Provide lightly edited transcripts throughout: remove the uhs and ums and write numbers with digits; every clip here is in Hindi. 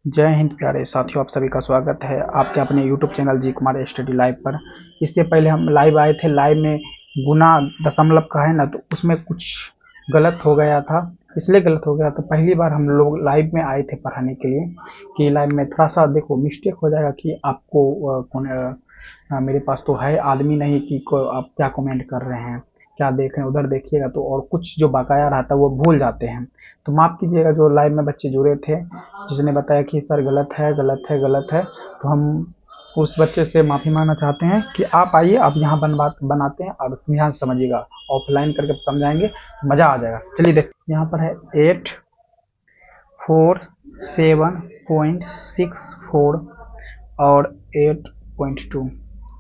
जय हिंद प्यारे साथियों, आप सभी का स्वागत है आपके अपने YouTube चैनल जी कुमार स्टडी लाइव पर। इससे पहले हम लाइव आए थे। लाइव में गुना दशमलव का है ना, तो उसमें कुछ गलत हो गया था। इसलिए गलत हो गया तो पहली बार हम लोग लाइव में आए थे पढ़ाने के लिए कि लाइव में थोड़ा सा देखो मिस्टेक हो जाएगा कि आपको मेरे पास तो है आदमी नहीं कि आप क्या कमेंट कर रहे हैं, क्या देख रहे हैं, उधर देखिएगा तो और कुछ जो बकाया रहता है वो भूल जाते हैं। तो माफ़ कीजिएगा जो लाइव में बच्चे जुड़े थे, जिसने बताया कि सर गलत है गलत है गलत है, तो हम उस बच्चे से माफ़ी मांगना चाहते हैं कि आप आइए, आप यहाँ बनाते हैं और ध्यान से समझिएगा। ऑफलाइन करके समझाएंगे, मज़ा आ जाएगा। चलिए देख, यहाँ पर है 847.64 और 8.2।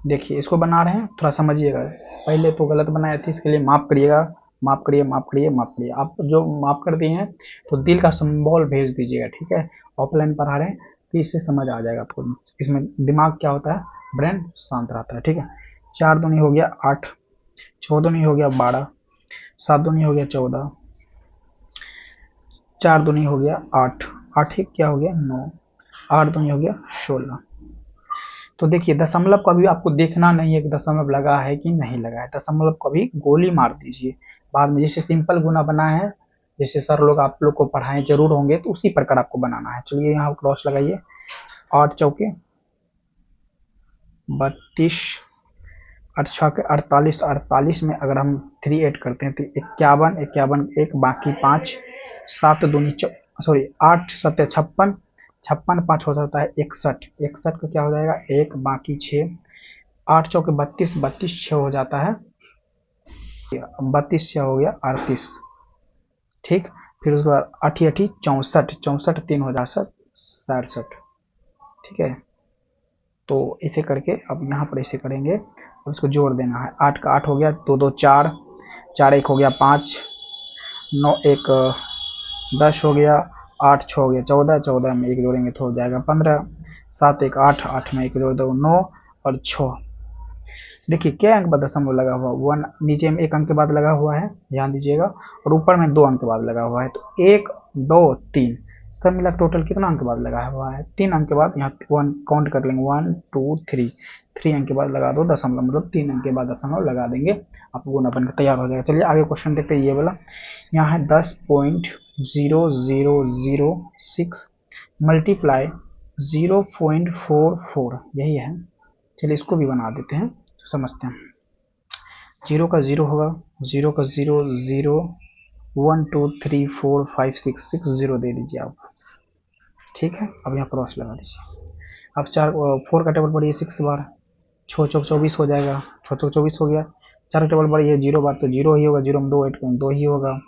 देखिए इसको बना रहे हैं, थोड़ा समझिएगा। पहले तो गलत बनाए थे, इसके लिए माफ़ करिएगा। माफ़ करिए, माफ़ करिए, माफ़ करिए। आप जो माफ़ कर दिए हैं तो दिल का सिंबल भेज दीजिएगा, ठीक है। ऑफलाइन पढ़ा रहे हैं तो इससे समझ आ जाएगा आपको। इसमें दिमाग क्या होता है, ब्रेन शांत रहता है, ठीक है। 4 दूनी हो गया 8, 6 दूनी हो गया 12, 7 दूनी हो गया 14, 4 दूनी हो गया 8, 8 एक क्या हो गया 9, 8 दूनी हो गया 16। तो देखिए दशमलव का भी आपको देखना नहीं है कि दशमलव लगा है कि नहीं लगा है। दशमलव को भी गोली मार दीजिए बाद में। जैसे सिंपल गुना बना है, जैसे सर लोग आप लोग को पढ़ाए जरूर होंगे, तो उसी प्रकार आपको बनाना है। चलिए यहाँ क्रॉस लगाइए। 8 चौके 32, 8 छके 48, 48 में अगर हम 3 ऐड करते हैं तो 51, 51 एक बाकी 5, 7 दूनी सॉरी 8 सत्ते 56, 56 5 हो जाता है 61, 61 का क्या हो जाएगा 1 बाकी 6, 8 चौके 32, 32 6 हो जाता है 32 6 हो गया 38, ठीक। फिर उसके बाद 8 8 64, 64 3 हो जाता है 67, ठीक है। तो इसे करके अब यहाँ पर इसे करेंगे, अब इसको जोड़ देना है। 8 का 8 हो गया, 2 2 4, 4 1 हो गया 5, 9 1 10 हो गया, 8 6 हो गया 14, 14 में 1 जोड़ेंगे तो हो जाएगा 15, 7 1 8, 8 में 1 जोड़ दो 9 और 6। देखिए क्या अंक बाद दशमलव लगा हुआ, वन नीचे में 1 अंक के बाद लगा हुआ है, ध्यान दीजिएगा, और ऊपर में 2 अंक के बाद लगा हुआ है। तो 1 2 3 सब मिला टोटल कितना अंक के बाद लगा हुआ है, 3 अंक के बाद। यहाँ 1 काउंट कर लेंगे, 1 2 3, 3 अंक के बाद लगा दो दशमलव, मतलब 3 अंक के बाद दशमलव लगा देंगे, आपको गुना बनकर तैयार हो जाएगा। चलिए आगे क्वेश्चन देखते हैं। ये वाला यहाँ है 10.0006 मल्टीप्लाई 0.44, यही है। चलिए इसको भी बना देते हैं, समझते हैं। 0 का 0 होगा, 0 का 0 0, 1 2 3 4 5 6, 6 0 दे दीजिए आप, ठीक है। अब यहाँ क्रॉस लगा दीजिए। अब 4 का टेबल बढ़िए 6 बार, 6 चौक 24 हो जाएगा, 6 चौक 24 हो गया। 4 का टेबल बढ़िए 0 बार तो 0 ही होगा, 0 में 2 ऐड करें 2 ही होगा।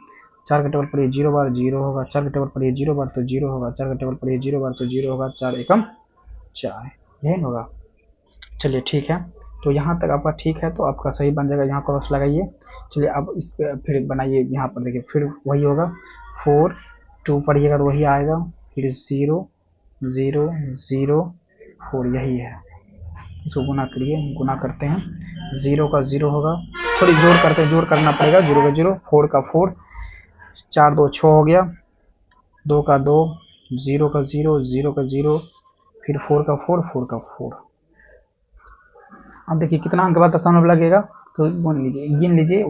4 का टेबल पर 0 बार 0 होगा, 4 का टेबल पर 0 बार तो 0 होगा, 4 का टेबल पर 0 बार तो 0 होगा, 4 एकम 4, यही होगा। चलिए ठीक है, तो यहाँ तक आपका ठीक है, तो आपका सही बन जाएगा। यहाँ क्रॉस लगाइए। चलिए अब इस पर फिर बनाइए। यहाँ पर देखिए फिर वही होगा, 4 2 पढ़िएगा तो वही आएगा, फिर 0 0 0 4, यही है। इसको गुना करिए, गुना करते हैं। 0 का 0 होगा, थोड़ी जोड़ करते हैं, जोड़ करना पड़ेगा। 0 का 0, 4 का 4, 4 2 6 हो गया, 2 का 2, 0 का 0, 0 का 0, फिर 4 का 4, 4 का 4। अब देखिए कितना अंक बाद दशमलव लगेगा, तो गिन लीजिए।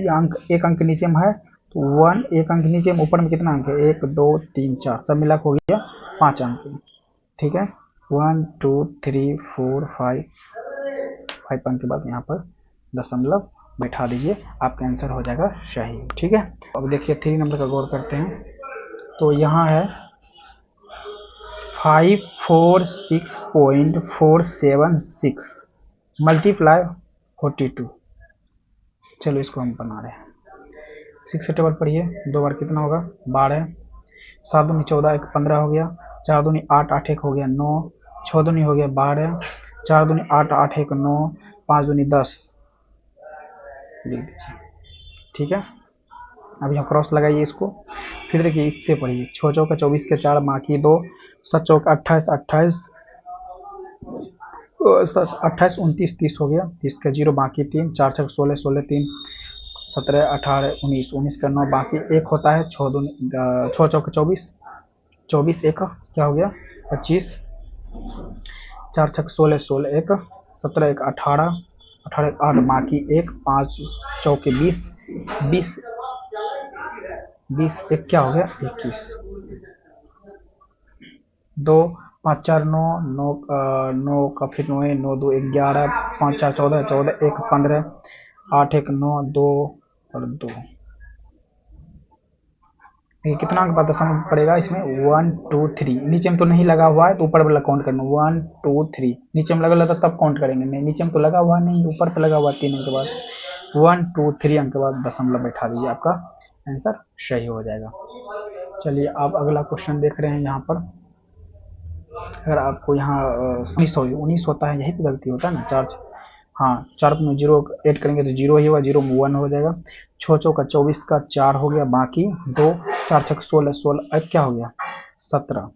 अंक एक अंक नीचे में है तो 1, एक अंक नीचे में, ऊपर में कितना अंक है 1 2 3 4, सब मिला हो गया 5 अंक, ठीक है। 1 2 3 4 5, 5 अंक के बाद यहाँ पर दशमलव बैठा दीजिए, आपका आंसर हो जाएगा सही, ठीक है। अब देखिए 3 नंबर का गौर करते हैं। तो यहाँ है 546.476 मल्टीप्लाई 42। चलो इसको हम बना रहे हैं। 6 टेबल पढ़िए, 2 बार कितना होगा 12, 7 दूनी 14 एक 15 हो गया, 4 दूनी 8 8 एक हो गया 9, 6 दूनी हो गया 12, 4 दूनी 8 8 एक 9, 5 दूनी 10, लिख दीजिए, ठीक है। अब यहाँ क्रॉस लगाइए इसको। फिर देखिए इससे पढ़िए, 6 चौका 24 के 4 बाकी 2, 7 चौका 28 28, 28 29 30 हो गया, 30 का 0 बाकी 3, 4 छक 16 16 3, 17 18 19 19 का 9 बाकी 1 होता है। 6 चौके 24, 24 एक क्या हो गया 25, 4 छक 16, 16 एक 17, एक 18, 18 एक 8, बाकी एक 5 चौके 20, 20 20 एक क्या हो गया 21, 2 5 4 9 9 9 का फिर 9 9 2 11, 5 4 14, 14 एक 15, 8 एक 9 2 और 2। ये कितना अंक बाद दशमलव पड़ेगा इसमें 1 2 3, नीचे में तो नहीं लगा हुआ है तो ऊपर वाला काउंट करना 1 2 3, नीचे में लगा रहता तब काउंट करेंगे, नहीं नीचे में तो लगा हुआ नहीं, ऊपर पे लगा हुआ 3 अंक के बाद 1 2 3 अंक के बाद दशमलव बैठा दीजिए, आपका आंसर सही हो जाएगा। चलिए आप अगला क्वेश्चन देख रहे हैं यहाँ पर। अगर आपको यहाँ 19 होता है, यही तो गलती होता है ना, 4 हाँ 4 में 0 ऐड करेंगे तो 0 ही होगा, 0 में 1 हो जाएगा। 6 चौका 24 का 4 हो गया, बाकी 2 4 छक 16, 16 अब क्या हो गया 17,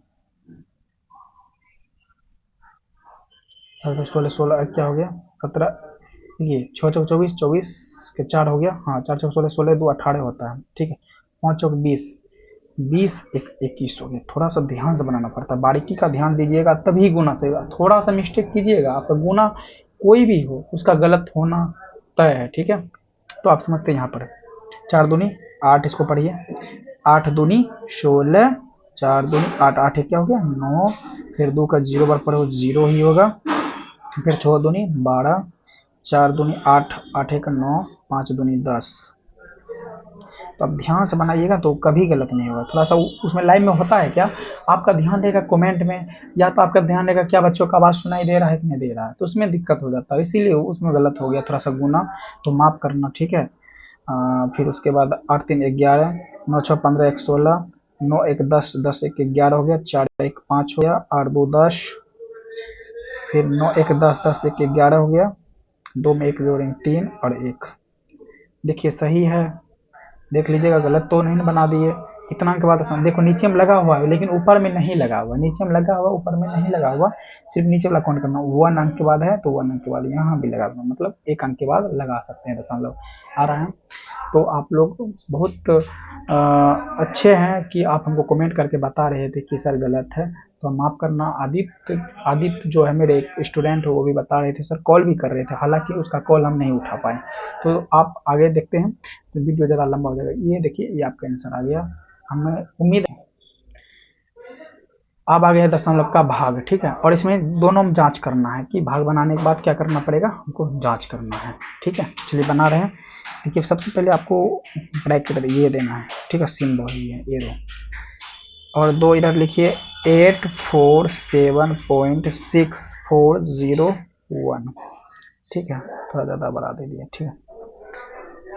4 छक 16, 16 अब क्या हो गया 17, ये 6 चौक 24, 24 के 4 हो गया, हाँ 4 चौक 16, 16 2 18 होता है, ठीक है। 5 चौक 20, 20 एक 21 हो गया। थोड़ा सा ध्यान से बनाना पड़ता है, बारीकी का ध्यान दीजिएगा तभी गुना सही होगा, थोड़ा सा मिस्टेक कीजिएगा आपका गुना कोई भी हो उसका गलत होना तय है, ठीक है। तो आप समझते हैं यहाँ पर 4 दूनी 8, इसको पढ़िए 8 दूनी 16, 4 दूनी 8, 8 एक क्या हो गया 9, फिर 2 का 0 बार पढ़ो 0 ही होगा, फिर 6 दूनी 12, 4 दूनी 8, 8 एक 9, 5 दूनी 10। तो आप ध्यान से बनाइएगा तो कभी गलत नहीं होगा। थोड़ा सा उसमें लाइव में होता है क्या, आपका ध्यान रहेगा कमेंट में, या तो आपका ध्यान रहेगा क्या बच्चों का आवाज़ सुनाई दे रहा है कि नहीं दे रहा है, तो उसमें दिक्कत हो जाता है, इसीलिए उसमें गलत हो गया थोड़ा सा गुना, तो माफ़ करना, ठीक है। फिर उसके बाद 8 3 11, 9 6 15 1 16, 9 1 10, 10 1 11 हो गया, 4 1 5 हो गया, 8 2 10, फिर 9 1 10, 10 1 11 हो गया, 2 में 1 जोड़ेंगे 3 और 1। देखिए सही है, देख लीजिएगा गलत तो नहीं बना दिए। इतना के बाद देखो नीचे में लगा हुआ है लेकिन ऊपर में नहीं लगा हुआ, नीचे में लगा हुआ ऊपर में नहीं लगा हुआ, सिर्फ नीचे वाला काउंट करना। 1 अंक के बाद है तो 1 अंक के बाद यहाँ भी लगा हुआ, मतलब 1 अंक के बाद लगा सकते हैं दशमलव आ रहा है। तो आप लोग बहुत अच्छे हैं कि आप हमको कमेंट करके बता रहे थे कि सर गलत है, तो माफ़ करना। आदित्य आदित्य जो है मेरे एक स्टूडेंट हो, वो भी बता रहे थे सर, कॉल भी कर रहे थे, हालांकि उसका कॉल हम नहीं उठा पाए। तो आप आगे देखते हैं तो वीडियो ज़्यादा लंबा हो जाएगा। ये देखिए ये आपका आंसर आ गया, हमें उम्मीद है। अब आ गया दशमलव का भाग, ठीक है, और इसमें दोनों में जांच करना है कि भाग बनाने के बाद क्या करना पड़ेगा, हमको जांच करना है, ठीक है। चलिए बना रहे हैं। देखिए सबसे पहले आपको ब्रैकेट ये देना है, ठीक है, सिंबल ये एरो, और 2 इधर लिखिए 847.6401, ठीक है, थोड़ा ज़्यादा बढ़ा दे दिया, ठीक है,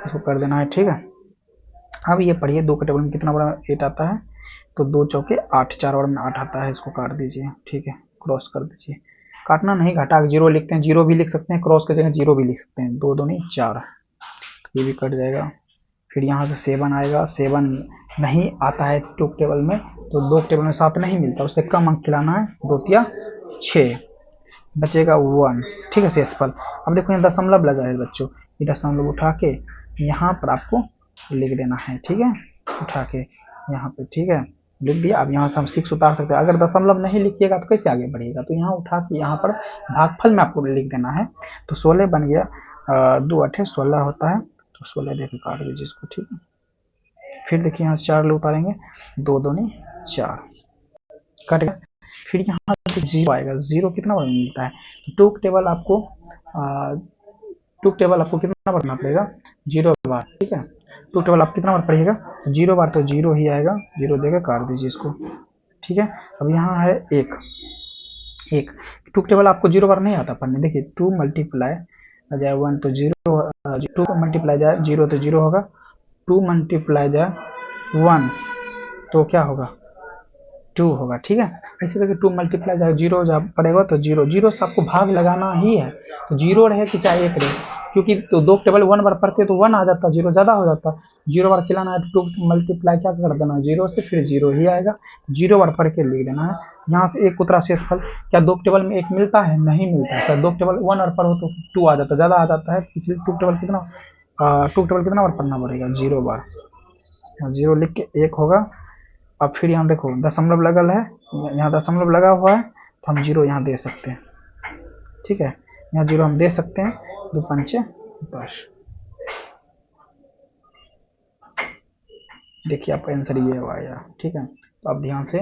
इसको कर देना है, ठीक है। अब ये पढ़िए 2 के टेबल में कितना बड़ा 8 आता है, तो 2 चौके 8, 4 बार में 8 आता है, इसको काट दीजिए, ठीक है, क्रॉस कर दीजिए, काटना नहीं घटा के 0 लिखते हैं, 0 भी लिख सकते हैं, क्रॉस की जगह 0 भी लिख सकते हैं, 2 दूनी 4, ये भी कट जाएगा। फिर यहाँ से 7 आएगा, 7 नहीं आता है 2 टेबल में, तो 2 टेबल में 7 नहीं मिलता, उससे कम अंक खिलाना है, 2 तिया 6, बचेगा 1, ठीक है शेषफल। अब देखो यहाँ दशमलव लगा है बच्चों, ये दशमलव उठा के यहाँ पर आपको लिख देना है, ठीक है, उठा के यहाँ पे, ठीक है, लिख दिया। अब यहाँ से हम 6 उतार सकते हैं, अगर दशमलव नहीं लिखिएगा तो कैसे आगे बढ़िएगा, तो यहाँ उठा के यहाँ पर भागफल में आपको लिख देना है, तो 16 बन गया, 2 8 16 होता है, तो 16 देकर काट दीजिए इसको, ठीक है। फिर देखिए यहाँ से 4 लोग उतारेंगे, 2 दूनी 4, कट गया। फिर यहाँ 0 आएगा, 0 कितना बार मिलता है, टू टेबल आपको कितना बार पढ़ना पड़ेगा, 0 बार, ठीक है। टू टेबल आप कितना बार पढ़िएगा, 0 बार, तो 0 ही आएगा, 0 देकर काट दीजिए इसको, ठीक है। अब यहाँ है 1, टू टेबल आपको 0 बार नहीं आता पढ़ने, देखिए 2 मल्टीप्लाई जाए 1 तो 0, 2 मल्टीप्लाई जाए 0 तो 0 होगा, 2 मल्टीप्लाई जाए 1 तो क्या होगा 2 होगा, ठीक है। ऐसे करके 2 मल्टीप्लाई जाए 0 जब पड़ेगा तो 0, 0 से आपको भाग लगाना ही है, तो 0 रहे कि चाहे 1 रहे, क्योंकि तो 2 टेबल 1 बार पढ़ते तो 1 आ जाता, 0 ज़्यादा हो जाता, 0 बार खिलाना है तो 2 मल्टीप्लाई क्या कर देना 0 से, फिर 0 ही आएगा, 0 बार पढ़ के लिख देना है। यहाँ से 1 उतरा शेषफल, क्या 2 टेबल में 1 मिलता है, नहीं मिलता है सर, 2 टेबल 1 और पढ़ो तो 2 आ जाता, ज़्यादा आ जाता है, इसलिए 2 टेबल कितना बार पढ़ना पड़ेगा, 0 बार, 0 लिख के 1 होगा। अब फिर यहाँ देखो दशमलव लगल है, यहाँ दशमलव लगा हुआ है तो हम 0 यहाँ दे सकते हैं, ठीक है, यहाँ 0 हम दे सकते हैं। 2 पंचे 10। देखिए आपका आंसर ये आया, ठीक है। तो आप ध्यान से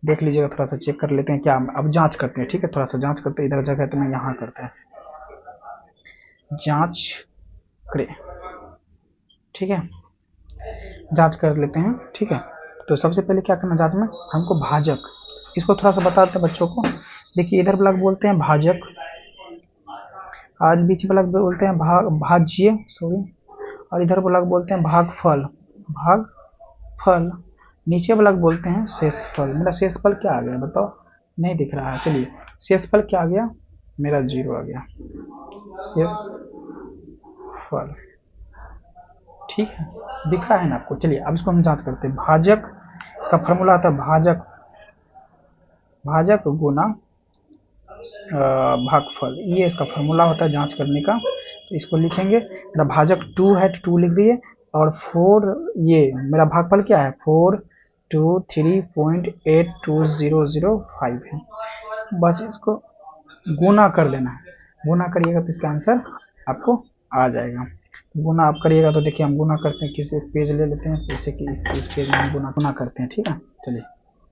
देख लीजिएगा, थोड़ा सा चेक कर लेते हैं क्या, अब जांच करते हैं, ठीक है, थोड़ा सा जांच करते हैं, इधर जगह है तो मैं यहाँ करते हैं, जांच करें, ठीक है, जांच कर लेते हैं, ठीक है। तो सबसे पहले क्या करना जांच में, हमको भाजक, इसको थोड़ा सा बताते हैं बच्चों को। देखिए इधर वाला बोलते हैं भाजक, आज बीच वाला बोलते हैं भाज्य, सॉरी, और इधर वाला बोलते हैं भागफल, भागफल, नीचे वाला बोलते हैं शेषफल। मेरा शेषफल क्या आ गया बताओ, नहीं दिख रहा है, चलिए शेषफल क्या आ गया, मेरा 0 आ गया, शेषफल, ठीक है, दिख रहा है ना आपको। चलिए अब इसको हम जांच करते हैं। भाजक, इसका फॉर्मूला आता है भाजक, भाजक गुना भागफल, ये इसका फॉर्मूला होता है जांच करने का। तो इसको लिखेंगे, मेरा भाजक 2 है तो 2 लिख दिए, और 4, ये मेरा भागफल क्या है 423.82005 है। बस इसको गुना कर लेना है, गुना करिएगा तो इसका आंसर आपको आ जाएगा। गुना आप करिएगा तो देखिए हम गुना करते हैं, किसी पेज ले लेते हैं, जैसे कि इस पेज में हम गुना करते हैं, ठीक है। चलिए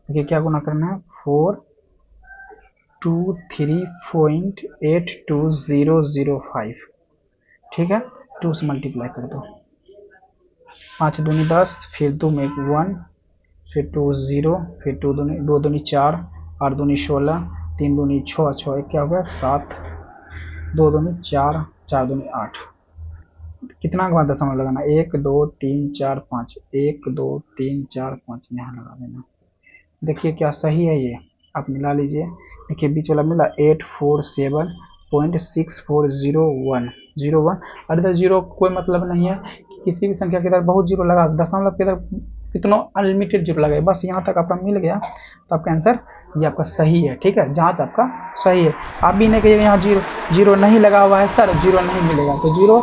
देखिए क्या गुना करना है, 423.82005, ठीक है, 2 से मल्टीप्लाई कर दो, 5 दूनी 10, फिर 2 में 1, फिर 2 0, फिर 2 दूनी 4, 8 दूनी 16, 3 दूनी 6, 6 क्या हो गया 7, 2 दूनी 4, 4 दूनी 8, कितना के बाद दशमलव लगाना, 1 2 3 4 5, 1 2 3 4 5 यहाँ लगा देना। देखिए क्या सही है, ये आप मिला लीजिए, देखिए बीच वाला मिला 847.6401, और इधर 0 कोई मतलब नहीं है, किसी भी संख्या के इधर बहुत 0 लगा, दशमलव के इधर कितना अनलिमिटेड 0 लगे, बस यहाँ तक आपका मिल गया तो आपका आंसर ये आपका सही है, ठीक है, जांच आपका सही है। आप भी नहीं कहिएगा यहाँ 0 नहीं लगा हुआ है सर, 0 नहीं मिलेगा, तो 0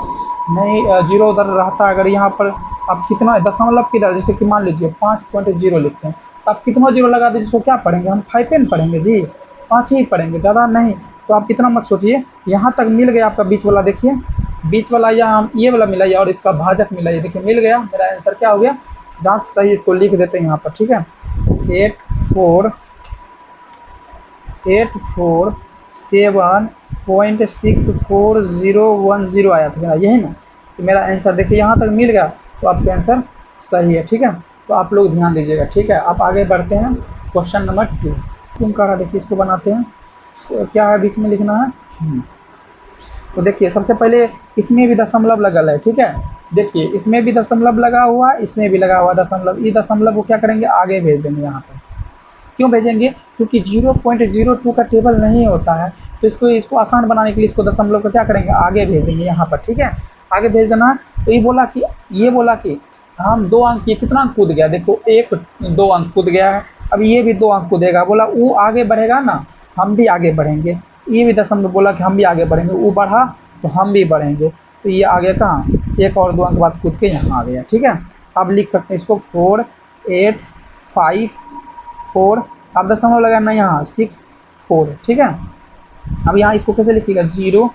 नहीं, 0 उधर रहता है, अगर यहाँ पर आप कितना दशमलव किधर, जैसे कि मान लीजिए 5.0 लिखते हैं, तो आप कितना 0 लगा दीजिए, इसको क्या पढ़ेंगे हम, 5 पेन पढ़ेंगे जी, 5 ही पढ़ेंगे, ज़्यादा नहीं। तो आप कितना मत सोचिए, यहाँ तक मिल गया आपका बीच वाला, देखिए बीच वाला यहाँ ये वाला मिला है और इसका भाजक मिला है, देखिए मिल गया, मेरा आंसर क्या हो गया, जांच सही, इसको लिख देते हैं यहाँ पर, ठीक है। 847.641010 आया था मेरा, यही ना, तो मेरा आंसर देखिए यहाँ तक मिल गया, तो आपका आंसर सही है, ठीक है। तो आप लोग ध्यान दीजिएगा, ठीक है। आप आगे बढ़ते हैं, क्वेश्चन नंबर 2 तुम कहा, देखिए इसको बनाते हैं, तो क्या है बीच में लिखना है, तो देखिए सबसे पहले इसमें भी दशमलव लगल है, ठीक है, देखिए इसमें भी दशमलव लगा हुआ, इसमें भी लगा हुआ दशमलव, इस दशमलव को क्या करेंगे आगे भेज देंगे यहाँ पर, क्यों भेजेंगे, क्योंकि 0.02 का टेबल नहीं होता है, तो इसको आसान बनाने के लिए इसको दशमलव को क्या करेंगे आगे भेज देंगे यहाँ पर, ठीक है, आगे भेज देना। तो ये बोला कि हम 2 अंक, ये कितना अंक कूद गया, देखो 1 2 अंक कूद गया है, अब ये भी 2 अंक कूदेगा, बोला वो आगे बढ़ेगा ना, हम भी आगे बढ़ेंगे, ये भी दशमलव बोला कि हम भी आगे बढ़ेंगे, वो बढ़ा तो हम भी बढ़ेंगे, तो ये आगे कहाँ 1 और 2 अंक बाद कूद के यहाँ आ गया, ठीक है। अब लिख सकते हैं इसको 4 8 5 4, अब दशमलव लगाना यहाँ 6 4, ठीक है। अब यहाँ इसको कैसे लिखिएगा 0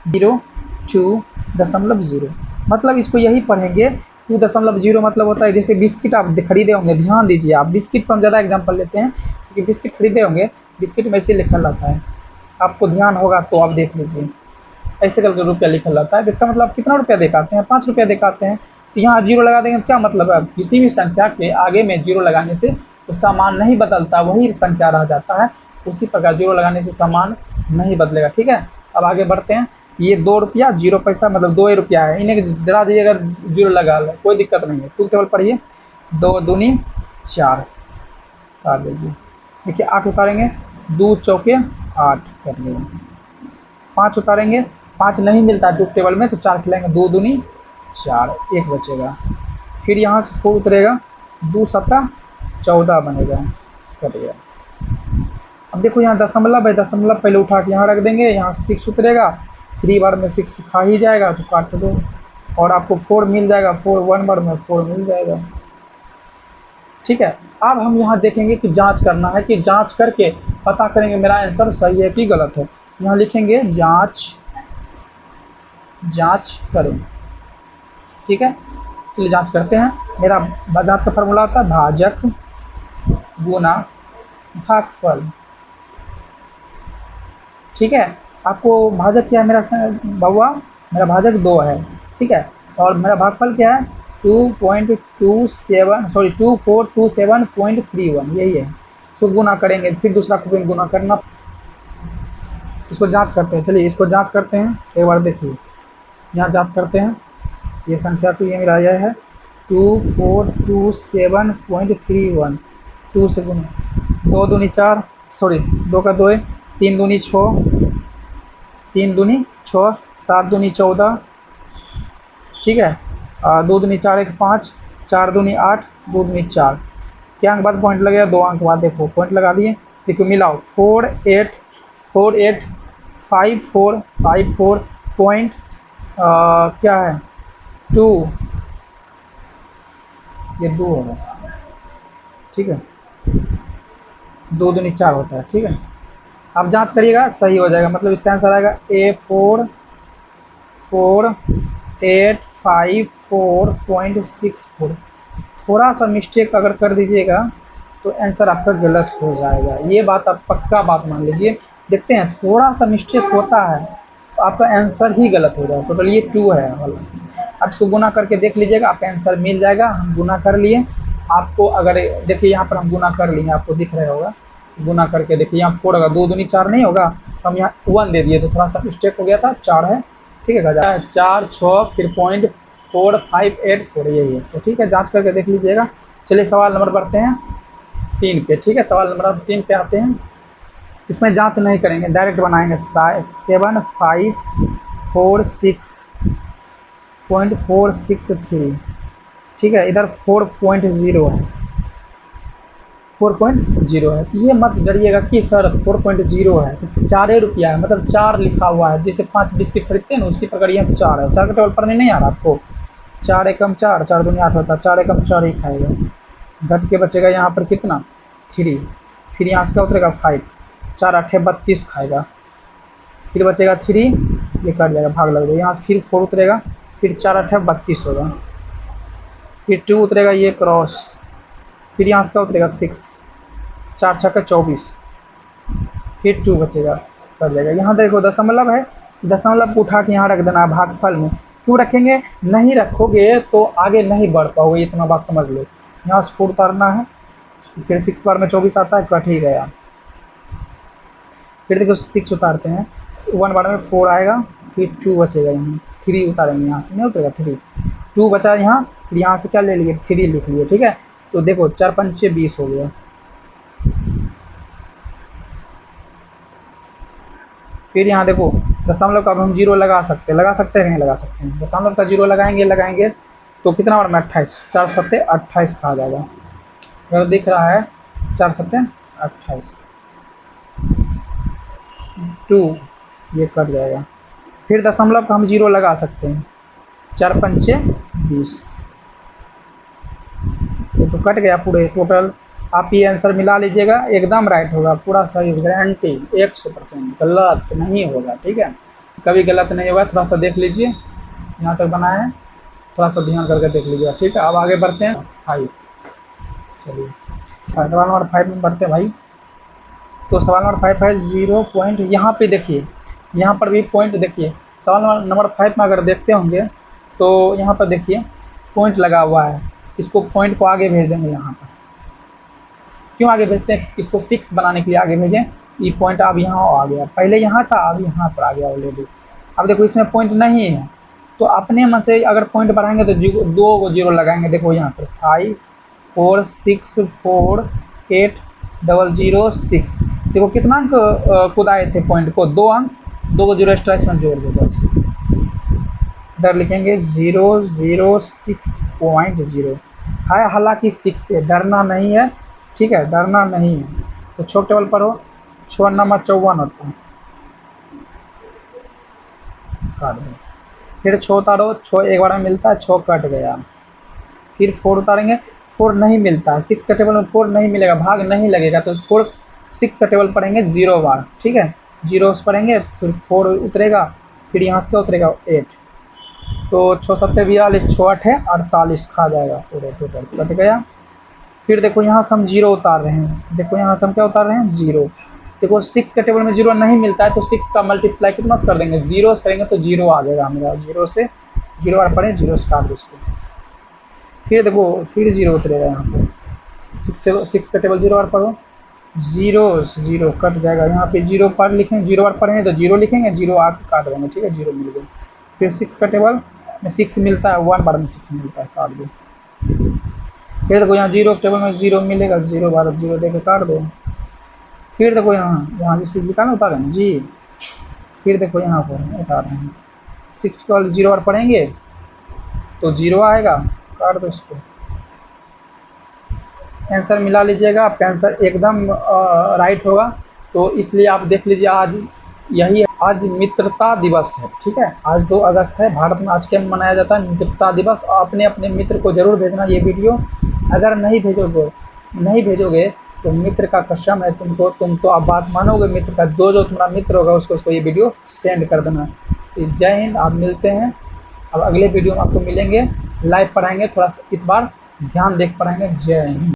0 2 दशमलव 0, मतलब इसको यही पढ़ेंगे 2.0 मतलब होता है, जैसे बिस्किट आप खरीदे होंगे, ध्यान दीजिए आप, बिस्किट पर हम ज़्यादा एग्जाम्पल लेते हैं क्योंकि बिस्किट खरीदे होंगे, बिस्किट में ऐसे लिखा रहता है, आपको ध्यान होगा तो आप देख लीजिए, ऐसे करके रुपया लिखा रहता है, इसका मतलब कितना रुपया दिखाते हैं 5 रुपया दिखाते हैं, तो यहाँ 0 लगा देंगे, क्या मतलब है, किसी भी संख्या के आगे में 0 लगाने से उसका मान नहीं बदलता, वही संख्या रह जाता है, उसी प्रकार 0 लगाने से उसका मान नहीं बदलेगा, ठीक है। अब आगे बढ़ते हैं, ये 2 रुपया 0 पैसा मतलब 2 ही रुपया है, इन्हें डरा दीजिए अगर 0 लगा लो, कोई दिक्कत नहीं है, तुम केवल पढ़िए 2 दूनी 4 उतार दीजिए, देखिए 8 उतारेंगे, 2 चौके 8 कर लीजिए, 5 उतारेंगे, 5 नहीं मिलता है टेबल में तो 4 खिलाएंगे, 2 दूनी 4 1 बचेगा, फिर यहाँ से 4 उतरेगा, 2 7 14 बनेगा, कट गया। अब देखो यहाँ दशमलव है, दशमलव पहले उठा के यहाँ रख देंगे, यहाँ 6 उतरेगा, 3 बार में 6 खा ही जाएगा तो काट दो, और आपको 4 मिल जाएगा, 4 1 बार में 4 मिल जाएगा, ठीक है। अब हम यहाँ देखेंगे कि जांच करना है, कि जांच करके पता करेंगे मेरा आंसर सही है कि गलत है। यहाँ लिखेंगे जांच करें, ठीक है। चलिए जांच करते हैं। मेरा जांच का फॉर्मूला होता है भाजक गुना भागफल, ठीक है। आपको भाजक क्या है मेरा बउआ, मेरा भाजक 2 है, ठीक है। और मेरा भागफल क्या है 2427.31, यही है। तो गुना करेंगे, फिर दूसरा को गुना करना। इसको जांच करते हैं, चलिए इसको जांच करते हैं एक बार। देखिए यहाँ जांच करते हैं, ये संख्या तो ये मेरा यह है 2427.31, 2 से गुना, 2 दूनी 4, सॉरी 2 का 2 है, 3 दूनी 6, 3 दूनी 6, 7 दूनी 14, ठीक है। 2 दूनी 4, 1 5, 4 दूनी 8, 2 दूनी 4। क्या अंक बाद पॉइंट लगेगा, 2 अंक बाद देखो पॉइंट लगा दिए। देखो मिलाओ 485454 पॉइंट क्या है 2, ये 2 होगा, ठीक है। 2 दूनी 4 होता है, ठीक है। आप जांच करिएगा सही हो जाएगा, मतलब इसका आंसर आएगा A4485.64। थोड़ा सा मिस्टेक अगर कर दीजिएगा तो आंसर आपका गलत हो जाएगा, ये बात आप पक्का बात मान लीजिए। देखते हैं थोड़ा सा मिस्टेक होता है तो आपका आंसर ही गलत हो जाएगा। टोटल ये 2 है वाला। आप इसको गुना करके देख लीजिएगा, आपका आंसर मिल जाएगा। हम गुना कर लिए, आपको अगर देखिए यहाँ पर हम गुना कर लिए, आपको दिख रहा होगा। गुना करके देखिए यहाँ 4 होगा, 2 दूनी 4 नहीं होगा, तो हम यहाँ 1 दे दिए तो थोड़ा सा मिस्टेक हो गया था, 4 है, ठीक है। 4 6 फिर 0.4584, यही है। तो ठीक है, जांच करके देख लीजिएगा। चलिए सवाल नंबर बढ़ते हैं 3 पे, ठीक है। सवाल नंबर 3 पे आते हैं। इसमें जांच नहीं करेंगे, डायरेक्ट बनाएंगे। 7546.463, ठीक है। इधर 4.0 है, 4.0 है। तो ये मत डरिएगा कि सर 4.0 है तो 4 रुपया है, मतलब 4 लिखा हुआ है। जैसे 5 बिस्किट खरीदते हैं ना, उसी प्रकार ये 4 है। 4 का टेबल पढ़ने नहीं आ रहा आपको, 4 एकम 4, 4 दूनी 8 होता है, 4 एकम 4 ही खाएगा। घट के बचेगा यहाँ पर कितना 3, फिर यहाँ से क्या उतरेगा 5, 4 8 32 खाएगा, फिर बचेगा 3, ये कट जाएगा, भाग लग जाएगा। यहाँ से फिर 4 उतरेगा, फिर 4 8 32 होगा, फिर 2 उतरेगा, ये क्रॉस, फिर यहाँ से क्या उतरेगा 6, 4 6 24, फिर 2 बचेगा, कट जाएगा। यहाँ देखो दशमलव है, दशमलव को उठा के यहाँ रख देना है भागफल में। क्यों रखेंगे, नहीं रखोगे तो आगे नहीं बढ़ पाओगे, इतना बात समझ लो। यहाँ से 4 उतारना है, फिर 6 बार में 24 आता है, कट ही गया। फिर देखो 6 उतारते हैं, 1 बार में 4 आएगा, फिर 2 बचेगा। यहाँ 3 उतारेंगे, यहाँ से नहीं उतरेगा 3, 2 बचा यहाँ, फिर यहाँ से क्या ले लिए 3 लिख लिए, ठीक है। तो देखो 4 पंचे 20 हो गया। फिर यहाँ देखो दशमलव का अब हम 0 लगा सकते हैं नहीं लगा सकते हैं। दशमलव का 0 लगाएंगे तो कितना बार में 28, 4 सत्ते 28 आ जाएगा। अगर दिख रहा है 4 सत्ते 28, 2 ये कट जाएगा। फिर दशमलव का हम 0 लगा सकते हैं, 4 पंचे 20, ये तो कट गया पूरे टोटल। आप ये आंसर मिला लीजिएगा, एकदम राइट होगा, पूरा सही, गारंटी 100%, गलत नहीं होगा, ठीक है। कभी गलत नहीं होगा, थोड़ा सा देख लीजिए, यहाँ तक बनाया है, थोड़ा सा ध्यान करके देख लीजिएगा, ठीक है। अब आगे बढ़ते हैं 5, चलिए सवाल नंबर 5 में बढ़ते हैं भाई। तो सवाल नंबर 5 है 0 पॉइंट, यहाँ पे देखिए, यहाँ पर भी पॉइंट देखिए। सवाल नंबर 5 में अगर देखते होंगे तो यहाँ पर देखिए पॉइंट लगा हुआ है, इसको पॉइंट को आगे भेज देंगे। यहाँ पर क्यों आगे भेजते हैं, इसको 6 बनाने के लिए आगे भेजें। ये पॉइंट अब यहाँ आ गया, पहले यहाँ था, अब यहाँ पर आ गया ऑलरेडी। अब देखो इसमें पॉइंट नहीं है, तो अपने मन से अगर पॉइंट बढ़ाएंगे तो 2 को 0 लगाएंगे। देखो यहाँ पर 5 4 6 4 8 0 6, देखो कितना अंक खुद आए थे पॉइंट को, 2 अंक, 2 को 0 एक्स्ट्रा इसमें जोड़ दो बस। इधर लिखेंगे 006.0 है, हालांकि 6 से डरना नहीं है, ठीक है, डरना नहीं है। तो छोटे टेबल पर हो, 6 नंबर 54 होता है, काट दो। फिर 6 उतारो, 6 एक बार में मिलता है, 6 कट गया। फिर 4 उतारेंगे, 4 नहीं मिलता है, 6 का टेबल में 4 नहीं मिलेगा, भाग नहीं लगेगा, तो 4 6 का टेबल पढ़ेंगे 0 बार, ठीक है, 0 पढ़ेंगे, फिर 4 उतरेगा, फिर यहाँ से क्या उतरेगा 8, तो 6 7 42, 6 8 है 48 खा जाएगा पूरे टोटल, कट गया। फिर देखो यहाँ से हम 0 उतार रहे हैं, देखो यहाँ से हम क्या उतार रहे हैं 0, देखो 6 का टेबल में 0 नहीं मिलता है, तो 6 का मल्टीप्लाई कितना से कर देंगे, 0 से करेंगे तो 0 आ जाएगा मेरा, 0 से 0 बार पढ़ें, 0 से काट दो उसको, फिर देखो फिर 0 उतरेगा यहाँ पे, 6 का टेबल 0 बार पढ़ो, 0 0 कट जाएगा, यहाँ पे 0 पर लिखेंगे, 0 बार पढ़ेंगे तो 0 लिखेंगे, 0 आके काट देंगे, ठीक है, 0 मिल गया। फिर 6 का टेबल में 6 मिलता है, 1 बार में 6 मिलता है, काट दो। फिर देखो यहाँ 0 टेबल में 0 मिलेगा, 0 बार 0 दे के काट दो। फिर देखो यहाँ यहाँ जिससे लिखा ना उतार रहे हैं जी, फिर देखो यहाँ पर उतार रहे हैं, 6 का 0 बार पढ़ेंगे तो 0 आएगा, काट दो इसको। आंसर मिला लीजिएगा, आपका आंसर एकदम राइट होगा। तो इसलिए आप देख लीजिए, आज मित्रता दिवस है, ठीक है, आज 2 अगस्त है, भारत में आज क्या मनाया जाता है, मित्रता दिवस। अपने अपने मित्र को जरूर भेजना ये वीडियो, अगर नहीं भेजोगे तो मित्र का कसम है तुमको, तुम तो आप बात मानोगे मित्र का, जो तुम्हारा मित्र होगा उसको ये वीडियो सेंड कर देना। तो जय हिंद, आप मिलते हैं, अब अगले वीडियो में आपको मिलेंगे, लाइव पढ़ाएंगे, थोड़ा सा इस बार ध्यान देख पढ़ाएंगे। जय हिंद।